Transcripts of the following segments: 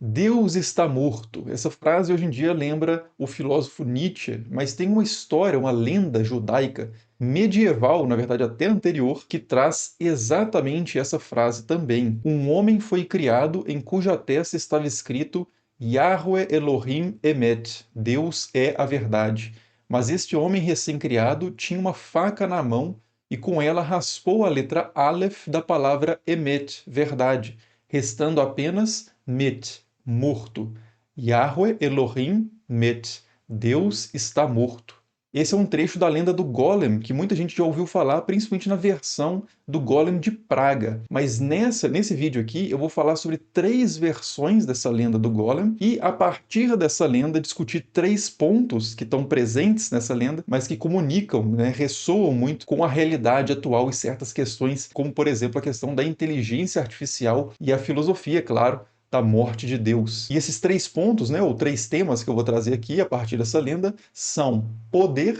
Deus está morto. Essa frase hoje em dia lembra o filósofo Nietzsche, mas tem uma história, uma lenda judaica medieval, na verdade até anterior, que traz exatamente essa frase também. Um homem foi criado em cuja testa estava escrito Yahweh Elohim Emet, Deus é a verdade. Mas este homem recém-criado tinha uma faca na mão e com ela raspou a letra Aleph da palavra Emet, verdade, restando apenas Met, morto. Yahweh Elohim Met. Deus está morto. Esse é um trecho da lenda do Golem, que muita gente já ouviu falar, principalmente na versão do Golem de Praga. Mas nesse vídeo aqui eu vou falar sobre 3 versões dessa lenda do Golem e, a partir dessa lenda, discutir 3 pontos que estão presentes nessa lenda, mas que comunicam, né, ressoam muito com a realidade atual e certas questões, como, por exemplo, a questão da inteligência artificial e a filosofia, claro, da morte de Deus. E esses 3 pontos, né, ou 3 temas que eu vou trazer aqui a partir dessa lenda, são poder,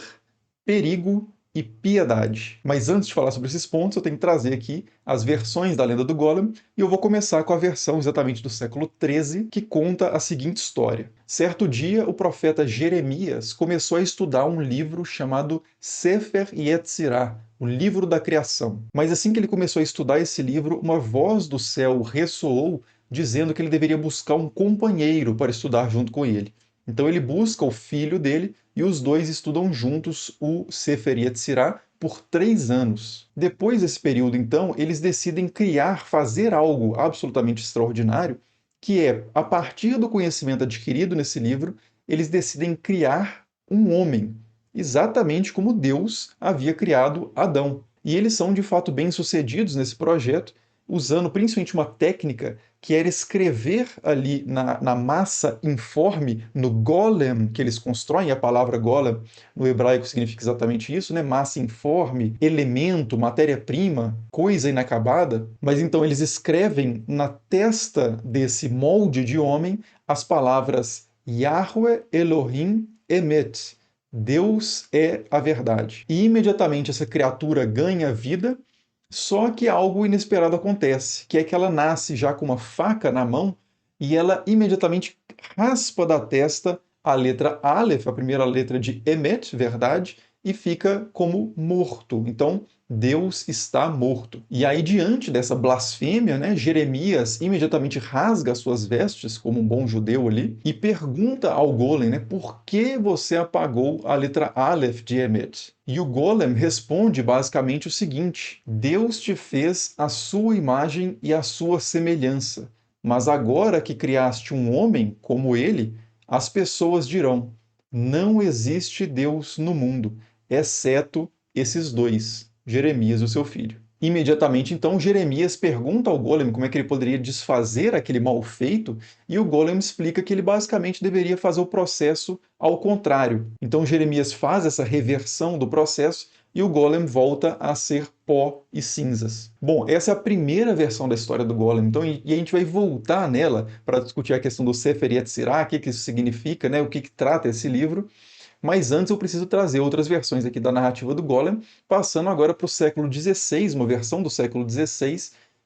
perigo e piedade. Mas antes de falar sobre esses pontos, eu tenho que trazer aqui as versões da lenda do Golem, e eu vou começar com a versão exatamente do século XIII, que conta a seguinte história. Certo dia, o profeta Jeremias começou a estudar um livro chamado Sefer Yetzirah, o livro da criação. Mas assim que ele começou a estudar esse livro, uma voz do céu ressoou dizendo que ele deveria buscar um companheiro para estudar junto com ele. Então ele busca o filho dele e os dois estudam juntos o Sefer Yetzirah por 3 anos. Depois desse período, então, eles decidem fazer algo absolutamente extraordinário, que é, a partir do conhecimento adquirido nesse livro, eles decidem criar um homem, exatamente como Deus havia criado Adão. E eles são, de fato, bem-sucedidos nesse projeto, usando principalmente uma técnica que era escrever ali na massa informe, no golem que eles constroem. A palavra golem no hebraico significa exatamente isso, né? Massa informe, elemento, matéria-prima, coisa inacabada. Mas então eles escrevem na testa desse molde de homem as palavras Yahweh Elohim Emet, Deus é a verdade. E imediatamente essa criatura ganha vida. Só que algo inesperado acontece, que é que ela nasce já com uma faca na mão e ela imediatamente raspa da testa a letra Aleph, a primeira letra de Emet, verdade, e fica como morto. Então, Deus está morto. E aí, diante dessa blasfêmia, né, Jeremias imediatamente rasga as suas vestes, como um bom judeu ali, e pergunta ao Golem, né, por que você apagou a letra Aleph de Emet? E o Golem responde basicamente o seguinte: Deus te fez a sua imagem e a sua semelhança, mas agora que criaste um homem como ele, as pessoas dirão: não existe Deus no mundo, exceto esses dois, Jeremias e o seu filho. Imediatamente, então, Jeremias pergunta ao Golem como é que ele poderia desfazer aquele mal feito, e o Golem explica que ele basicamente deveria fazer o processo ao contrário. Então, Jeremias faz essa reversão do processo e o Golem volta a ser pó e cinzas. Bom, essa é a primeira versão da história do Golem, então, e a gente vai voltar nela para discutir a questão do Sefer Yetzirah, o que isso significa, né, o que trata esse livro. Mas antes eu preciso trazer outras versões aqui da narrativa do Golem, passando agora para o século XVI, uma versão do século XVI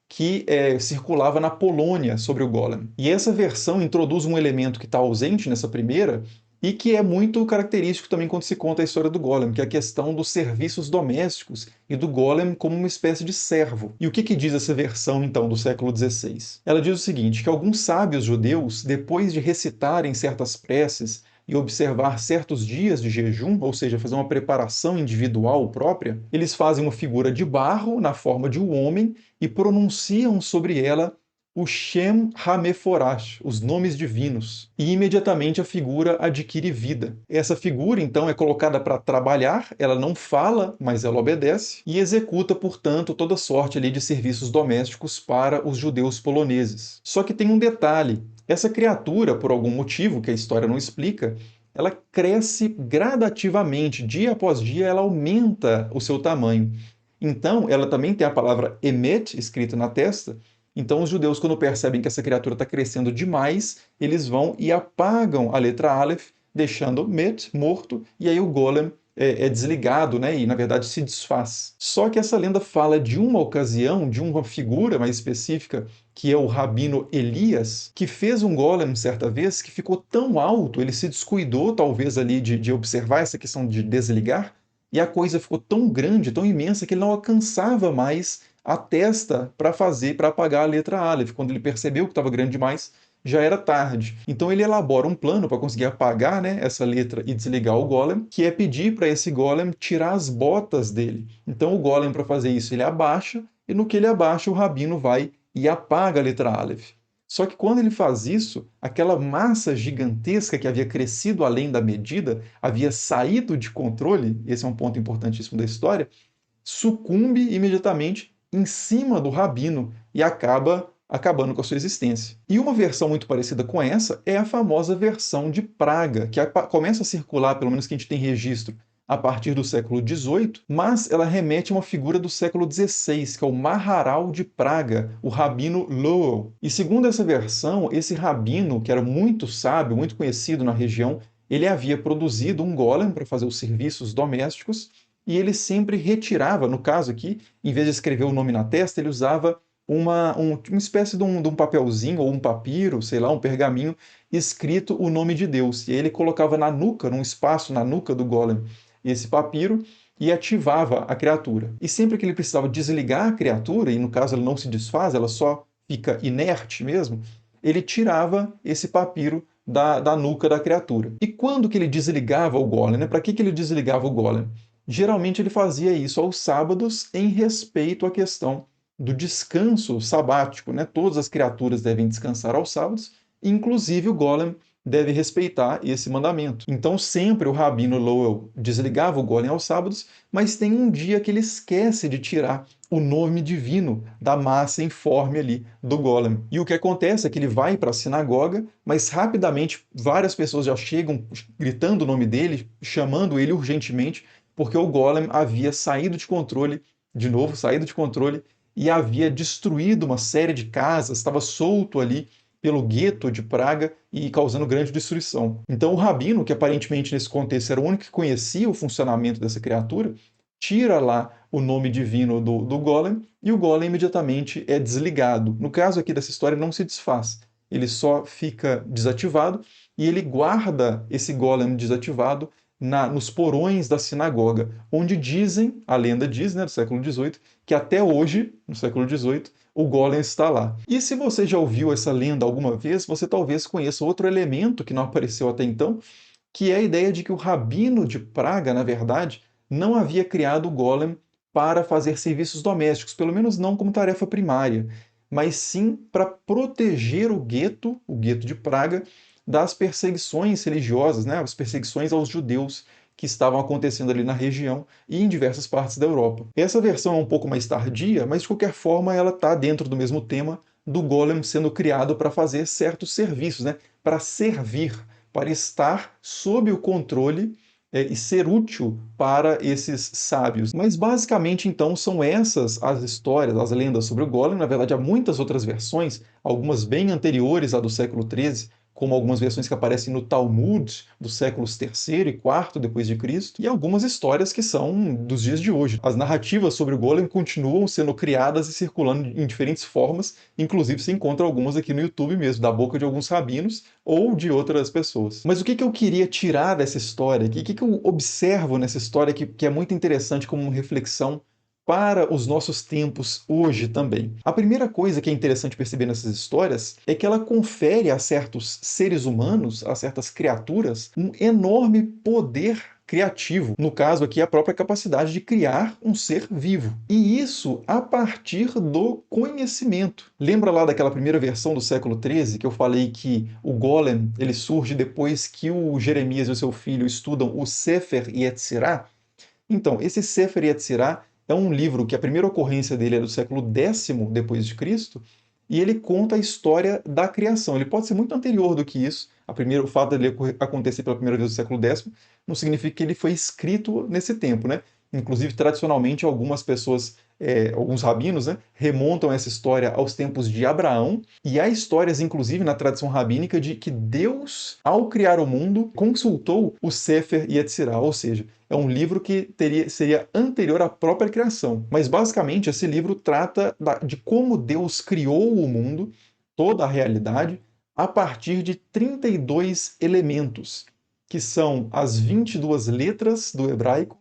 que circulava na Polônia sobre o Golem. E essa versão introduz um elemento que está ausente nessa primeira e que é muito característico também quando se conta a história do Golem, que é a questão dos serviços domésticos e do Golem como uma espécie de servo. E o que diz essa versão, então, do século XVI? Ela diz o seguinte, que alguns sábios judeus, depois de recitarem certas preces e observar certos dias de jejum, ou seja, fazer uma preparação individual própria, eles fazem uma figura de barro na forma de um homem e pronunciam sobre ela o Shem HaMeforash, os nomes divinos, e imediatamente a figura adquire vida. Essa figura, então, é colocada para trabalhar, ela não fala, mas ela obedece, e executa, portanto, toda sorte ali de serviços domésticos para os judeus poloneses. Só que tem um detalhe, essa criatura, por algum motivo que a história não explica, ela cresce gradativamente, dia após dia ela aumenta o seu tamanho. Então, ela também tem a palavra Emet escrita na testa. Então, os judeus, quando percebem que essa criatura está crescendo demais, eles vão e apagam a letra Aleph, deixando Met, morto, e aí o Golem é desligado, né, e na verdade se desfaz. Só que essa lenda fala de uma ocasião, de uma figura mais específica, que é o rabino Elias, que fez um golem certa vez que ficou tão alto, ele se descuidou talvez ali de observar essa questão de desligar, e a coisa ficou tão grande, tão imensa, que ele não alcançava mais a testa para apagar a letra Aleph. Quando ele percebeu que estava grande demais, já era tarde. Então ele elabora um plano para conseguir apagar, né, essa letra e desligar o golem, que é pedir para esse golem tirar as botas dele. Então o golem, para fazer isso, ele abaixa, e no que ele abaixa, o rabino vai e apaga a letra Aleph. Só que quando ele faz isso, aquela massa gigantesca que havia crescido além da medida, havia saído de controle, esse é um ponto importantíssimo da história, sucumbe imediatamente em cima do rabino e acaba acabando com a sua existência. E uma versão muito parecida com essa é a famosa versão de Praga, que começa a circular, pelo menos que a gente tem registro, a partir do século XVIII, mas ela remete a uma figura do século XVI, que é o Maharal de Praga, o rabino Lowell. E segundo essa versão, esse rabino, que era muito sábio, muito conhecido na região, ele havia produzido um golem para fazer os serviços domésticos, e ele sempre retirava, no caso aqui, em vez de escrever o nome na testa, ele usava uma espécie de um papelzinho ou um papiro, sei lá, um pergaminho, escrito o nome de Deus. E aí ele colocava na nuca, num espaço na nuca do golem, esse papiro e ativava a criatura. E sempre que ele precisava desligar a criatura, e no caso ela não se desfaz, ela só fica inerte mesmo, ele tirava esse papiro da nuca da criatura. E quando que ele desligava o golem, né? Para que ele desligava o golem? Geralmente ele fazia isso aos sábados em respeito à questão do descanso sabático, né? Todas as criaturas devem descansar aos sábados, inclusive o golem deve respeitar esse mandamento. Então sempre o rabino Lowell desligava o golem aos sábados, mas tem um dia que ele esquece de tirar o nome divino da massa informe ali do golem. E o que acontece é que ele vai para a sinagoga, mas rapidamente várias pessoas já chegam gritando o nome dele, chamando ele urgentemente, porque o golem havia saído de controle, de novo, saído de controle, e havia destruído uma série de casas, estava solto ali pelo gueto de Praga e causando grande destruição. Então o rabino, que aparentemente nesse contexto era o único que conhecia o funcionamento dessa criatura, tira lá o nome divino do golem e o golem imediatamente é desligado. No caso aqui dessa história não se desfaz, ele só fica desativado e ele guarda esse golem desativado nos porões da sinagoga, onde dizem, a lenda diz, né, do século XVIII, que até hoje, no século XVIII, o golem está lá. E se você já ouviu essa lenda alguma vez, você talvez conheça outro elemento que não apareceu até então, que é a ideia de que o rabino de Praga, na verdade, não havia criado o golem para fazer serviços domésticos, pelo menos não como tarefa primária, mas sim para proteger o gueto de Praga, das perseguições religiosas, né, as perseguições aos judeus que estavam acontecendo ali na região e em diversas partes da Europa. Essa versão é um pouco mais tardia, mas de qualquer forma ela está dentro do mesmo tema do golem sendo criado para fazer certos serviços, né, para servir, para estar sob o controle e ser útil para esses sábios. Mas basicamente então são essas as histórias, as lendas sobre o golem. Na verdade há muitas outras versões, algumas bem anteriores à do século XIII, como algumas versões que aparecem no Talmud dos séculos III e IV depois de Cristo, e algumas histórias que são dos dias de hoje. As narrativas sobre o golem continuam sendo criadas e circulando em diferentes formas, inclusive se encontra algumas aqui no YouTube mesmo, da boca de alguns rabinos ou de outras pessoas. Mas o que eu queria tirar dessa história? O que eu observo nessa história que é muito interessante como reflexão para os nossos tempos hoje também? A primeira coisa que é interessante perceber nessas histórias é que ela confere a certos seres humanos, a certas criaturas, um enorme poder criativo. No caso aqui, a própria capacidade de criar um ser vivo. E isso a partir do conhecimento. Lembra lá daquela primeira versão do século XIII que eu falei que o golem ele surge depois que o Jeremias e o seu filho estudam o Sefer Yetzirah? Então, esse Sefer Yetzirah é um livro que a primeira ocorrência dele é do século X depois de Cristo, e ele conta a história da criação. Ele pode ser muito anterior do que isso. O fato dele acontecer pela primeira vez no século X não significa que ele foi escrito nesse tempo, né? Inclusive, tradicionalmente, algumas pessoas alguns rabinos, né, remontam essa história aos tempos de Abraão, e há histórias, inclusive, na tradição rabínica, de que Deus, ao criar o mundo, consultou o Sefer Yetzirah, ou seja, é um livro que seria anterior à própria criação. Mas, basicamente, esse livro trata de como Deus criou o mundo, toda a realidade, a partir de 32 elementos, que são as 22 letras do hebraico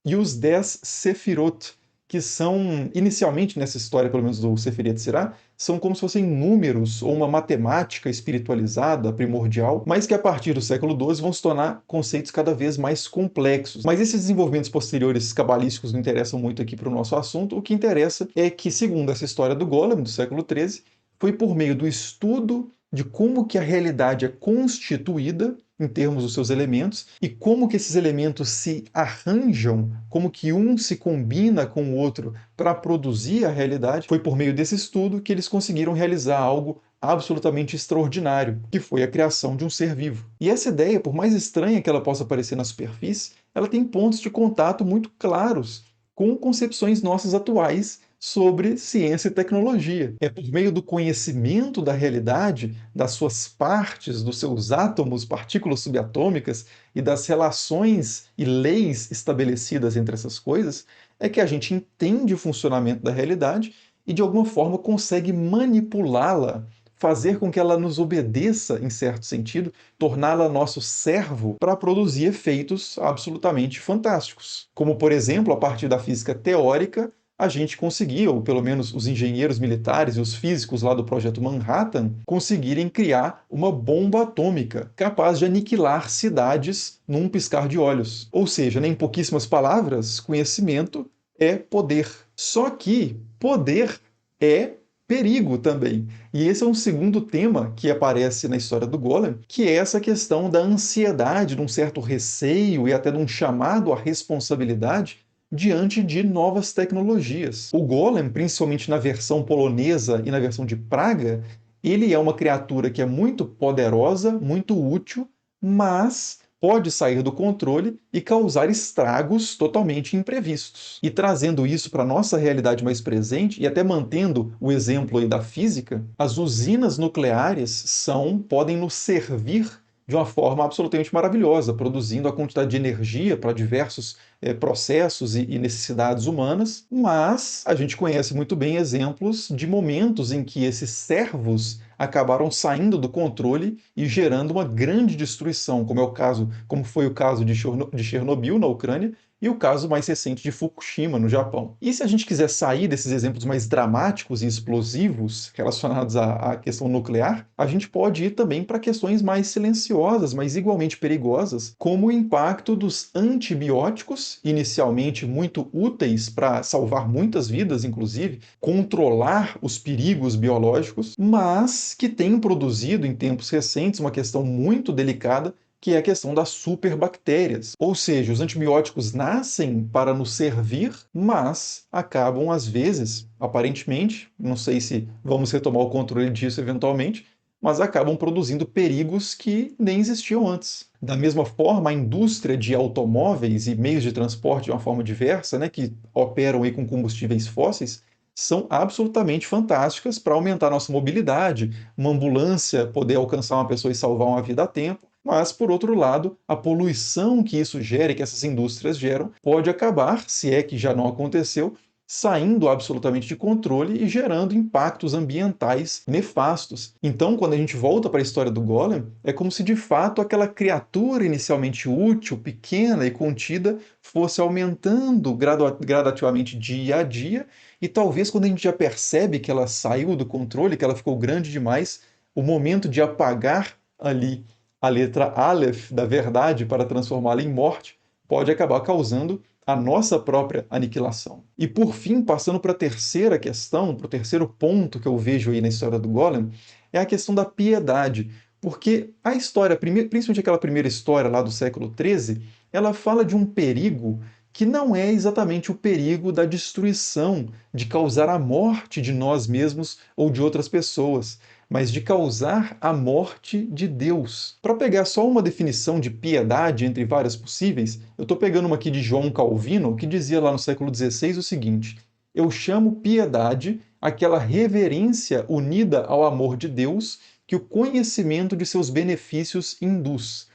e os 10 sefirot, que são, inicialmente nessa história, pelo menos do Sefer Yetzirah, são como se fossem números ou uma matemática espiritualizada, primordial, mas que a partir do século XII vão se tornar conceitos cada vez mais complexos. Mas esses desenvolvimentos posteriores cabalísticos não interessam muito aqui para o nosso assunto. O que interessa é que, segundo essa história do Golem, do século XIII, foi por meio do estudo de como que a realidade é constituída em termos dos seus elementos e como que esses elementos se arranjam, como que um se combina com o outro para produzir a realidade. Foi por meio desse estudo que eles conseguiram realizar algo absolutamente extraordinário, que foi a criação de um ser vivo. E essa ideia, por mais estranha que ela possa parecer na superfície, ela tem pontos de contato muito claros com concepções nossas atuais sobre ciência e tecnologia. É por meio do conhecimento da realidade, das suas partes, dos seus átomos, partículas subatômicas e das relações e leis estabelecidas entre essas coisas, é que a gente entende o funcionamento da realidade e, de alguma forma, consegue manipulá-la, fazer com que ela nos obedeça, em certo sentido, torná-la nosso servo para produzir efeitos absolutamente fantásticos. Como, por exemplo, a partir da física teórica, a gente conseguiu, ou pelo menos os engenheiros militares e os físicos lá do Projeto Manhattan, conseguirem criar uma bomba atômica capaz de aniquilar cidades num piscar de olhos. Ou seja, em pouquíssimas palavras, conhecimento é poder. Só que poder é perigo também. E esse é um segundo tema que aparece na história do Golem, que é essa questão da ansiedade, de um certo receio e até de um chamado à responsabilidade diante de novas tecnologias. O Golem, principalmente na versão polonesa e na versão de Praga, ele é uma criatura que é muito poderosa, muito útil, mas pode sair do controle e causar estragos totalmente imprevistos. E trazendo isso para a nossa realidade mais presente, e até mantendo o exemplo aí da física, as usinas nucleares podem nos servir de uma forma absolutamente maravilhosa, produzindo a quantidade de energia para diversos processos e necessidades humanas, mas a gente conhece muito bem exemplos de momentos em que esses servos acabaram saindo do controle e gerando uma grande destruição, como foi o caso de Chernobyl na Ucrânia e o caso mais recente de Fukushima no Japão. E se a gente quiser sair desses exemplos mais dramáticos e explosivos relacionados à questão nuclear, a gente pode ir também para questões mais silenciosas, mas igualmente perigosas, como o impacto dos antibióticos, inicialmente muito úteis para salvar muitas vidas, inclusive, controlar os perigos biológicos, mas que têm produzido em tempos recentes uma questão muito delicada, que é a questão das superbactérias. Ou seja, os antibióticos nascem para nos servir, mas acabam, às vezes, aparentemente, não sei se vamos retomar o controle disso eventualmente, mas acabam produzindo perigos que nem existiam antes. Da mesma forma, a indústria de automóveis e meios de transporte de uma forma diversa, né, que operam aí com combustíveis fósseis, são absolutamente fantásticas para aumentar nossa mobilidade, uma ambulância poder alcançar uma pessoa e salvar uma vida a tempo. Mas, por outro lado, a poluição que isso gera e que essas indústrias geram pode acabar, se é que já não aconteceu, saindo absolutamente de controle e gerando impactos ambientais nefastos. Então, quando a gente volta para a história do Golem, é como se de fato aquela criatura inicialmente útil, pequena e contida, fosse aumentando gradativamente dia a dia, e talvez quando a gente já percebe que ela saiu do controle, que ela ficou grande demais, o momento de apagar ali a letra Aleph da verdade para transformá-la em morte pode acabar causando a nossa própria aniquilação. E por fim, passando para a terceira questão, para o terceiro ponto que eu vejo aí na história do Golem, é a questão da piedade. Porque a história, principalmente aquela primeira história lá do século XIII, ela fala de um perigo que não é exatamente o perigo da destruição, de causar a morte de nós mesmos ou de outras pessoas, mas de causar a morte de Deus. Para pegar só uma definição de piedade entre várias possíveis, eu estou pegando uma aqui de João Calvino, que dizia lá no século XVI o seguinte: Eu chamo piedade aquela reverência unida ao amor de Deus que o conhecimento de seus benefícios induz,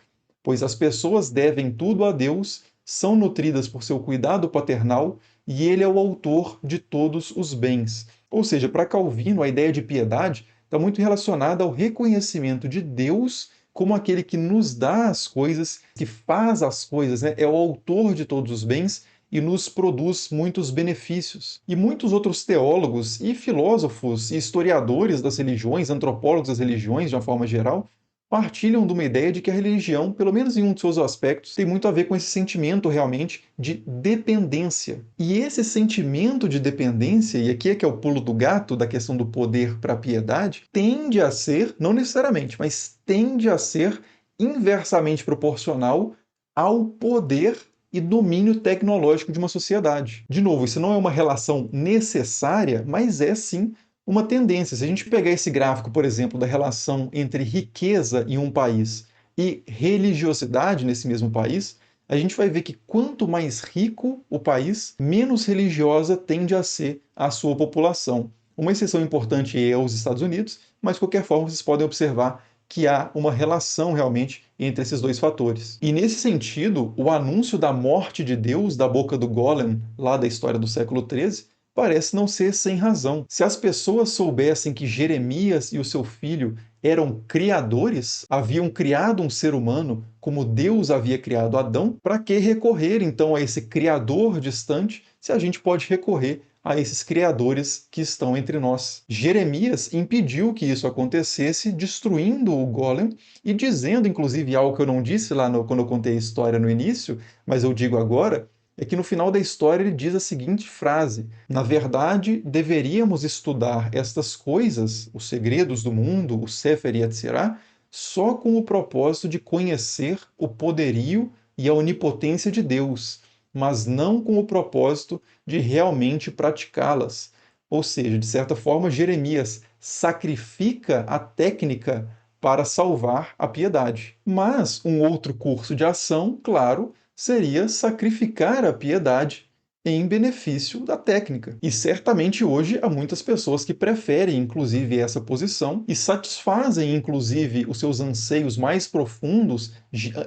pois as pessoas devem tudo a Deus, são nutridas por seu cuidado paternal e ele é o autor de todos os bens. Ou seja, para Calvino, a ideia de piedade está muito relacionada ao reconhecimento de Deus como aquele que nos dá as coisas, que faz as coisas, né? É o autor de todos os bens e nos produz muitos benefícios. E muitos outros teólogos e filósofos e historiadores das religiões, antropólogos das religiões de uma forma geral, partilham de uma ideia de que a religião, pelo menos em um dos seus aspectos, tem muito a ver com esse sentimento realmente de dependência. E esse sentimento de dependência, e aqui é que é o pulo do gato da questão do poder para a piedade, tende a ser, não necessariamente, mas tende a ser inversamente proporcional ao poder e domínio tecnológico de uma sociedade. De novo, isso não é uma relação necessária, mas é sim uma tendência. Se a gente pegar esse gráfico, por exemplo, da relação entre riqueza em um país e religiosidade nesse mesmo país, a gente vai ver que quanto mais rico o país, menos religiosa tende a ser a sua população. Uma exceção importante é os Estados Unidos, mas de qualquer forma vocês podem observar que há uma relação realmente entre esses dois fatores. E nesse sentido, o anúncio da morte de Deus da boca do Golem, lá da história do século XIII, parece não ser sem razão. Se as pessoas soubessem que Jeremias e o seu filho eram criadores, haviam criado um ser humano como Deus havia criado Adão, para que recorrer então a esse criador distante, se a gente pode recorrer a esses criadores que estão entre nós? Jeremias impediu que isso acontecesse, destruindo o Golem e dizendo, inclusive, algo que eu não disse lá quando eu contei a história no início, mas eu digo agora, é que no final da história ele diz a seguinte frase: na verdade, deveríamos estudar estas coisas, os segredos do mundo, o Sefer Yetzirah, só com o propósito de conhecer o poderio e a onipotência de Deus, mas não com o propósito de realmente praticá-las. Ou seja, de certa forma, Jeremias sacrifica a técnica para salvar a piedade. Mas um outro curso de ação, claro, seria sacrificar a piedade em benefício da técnica. E certamente hoje há muitas pessoas que preferem, inclusive, essa posição e satisfazem, inclusive, os seus anseios mais profundos,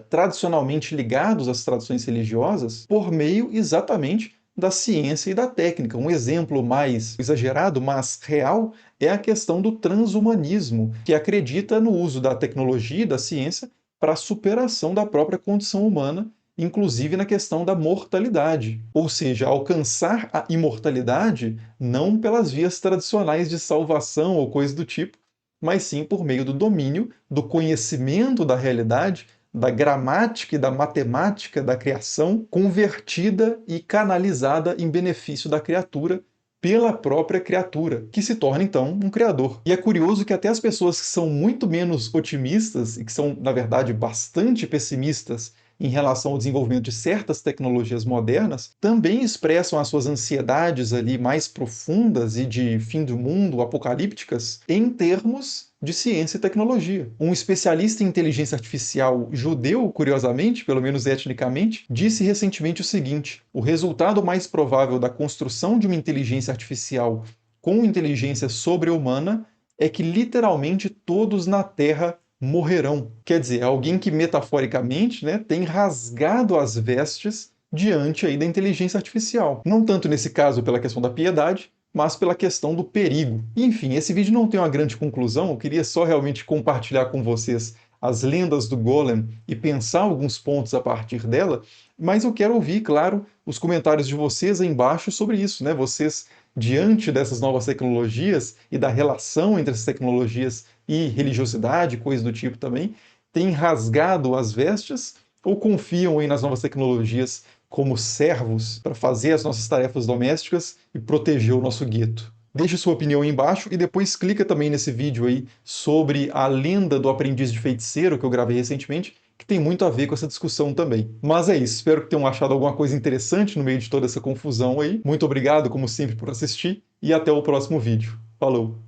tradicionalmente ligados às tradições religiosas, por meio exatamente da ciência e da técnica. Um exemplo mais exagerado, mas real, é a questão do transhumanismo, que acredita no uso da tecnologia e da ciência para a superação da própria condição humana, inclusive na questão da mortalidade, ou seja, alcançar a imortalidade não pelas vias tradicionais de salvação ou coisa do tipo, mas sim por meio do domínio, do conhecimento da realidade, da gramática e da matemática da criação, convertida e canalizada em benefício da criatura pela própria criatura, que se torna então um criador. E é curioso que até as pessoas que são muito menos otimistas e que são, na verdade, bastante pessimistas em relação ao desenvolvimento de certas tecnologias modernas, também expressam as suas ansiedades ali mais profundas e de fim do mundo, apocalípticas, em termos de ciência e tecnologia. Um especialista em inteligência artificial judeu, curiosamente, pelo menos etnicamente, disse recentemente o seguinte: o resultado mais provável da construção de uma inteligência artificial com inteligência sobre-humana é que literalmente todos na Terra morrerão. Quer dizer, alguém que metaforicamente, né, tem rasgado as vestes diante aí da inteligência artificial. Não tanto nesse caso pela questão da piedade, mas pela questão do perigo. Enfim, esse vídeo não tem uma grande conclusão, eu queria só realmente compartilhar com vocês as lendas do Golem e pensar alguns pontos a partir dela, mas eu quero ouvir, claro, os comentários de vocês aí embaixo sobre isso, né? Vocês, diante dessas novas tecnologias e da relação entre essas tecnologias e religiosidade, coisa do tipo também, têm rasgado as vestes ou confiam aí nas novas tecnologias como servos para fazer as nossas tarefas domésticas e proteger o nosso gueto? Deixe sua opinião aí embaixo e depois clica também nesse vídeo aí sobre a lenda do aprendiz de feiticeiro que eu gravei recentemente, que tem muito a ver com essa discussão também. Mas é isso, espero que tenham achado alguma coisa interessante no meio de toda essa confusão aí. Muito obrigado, como sempre, por assistir e até o próximo vídeo. Falou!